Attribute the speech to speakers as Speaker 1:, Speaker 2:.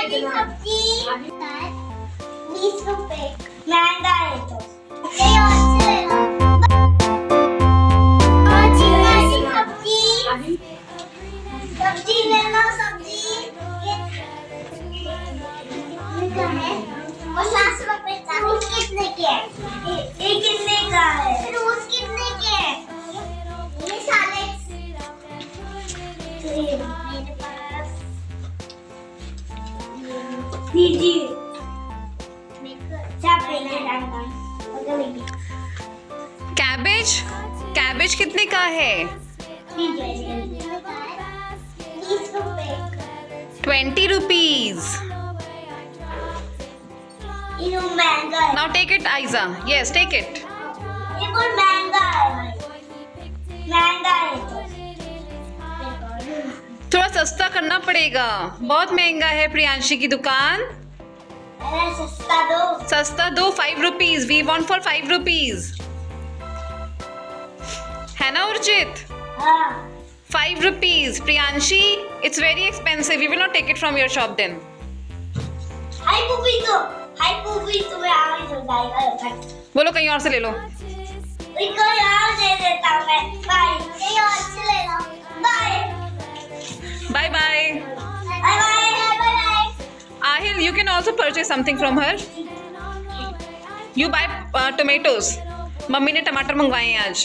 Speaker 1: सब्जी 20 रुपए महंगा है तो ये और से ले लो। सब्जी ले लो सब्जी ये क्या है 50 रुपए का कितने के है ये कितने का है रोज कितने के है ये साले मेरे पास दीजिए
Speaker 2: कैबेज कैबेज कितने का है
Speaker 1: 20 रुपए
Speaker 2: 20 rupees.
Speaker 1: ये तो महंगा है
Speaker 2: Now take it, Aiza. Yes, take it.
Speaker 1: ये बहुत महंगा है भाई महंगा है तो
Speaker 2: थोड़ा सस्ता करना पड़ेगा, बहुत महंगा है प्रियांशी की दुकान।
Speaker 1: अरे सस्ता दो
Speaker 2: सस्ता दो 5 rupees. We want for 5 rupees. है ना उर्जित?
Speaker 1: हाँ
Speaker 2: 5 rupees. Priyanshi, it's very expensive. We will not take it from your shop then.
Speaker 1: Hi पूपी तुम्हें आगे हो जाएगा
Speaker 2: बोलो कहीं और से ले लो।
Speaker 1: इनको यार दे देता हूँ मैं बाय ये और से ले लो bye
Speaker 2: Bye bye.
Speaker 1: Bye bye
Speaker 2: Ahil, you can also purchase something from her. You buy tomatoes. Mummy ने टमाटर मंगवाए हैं आज।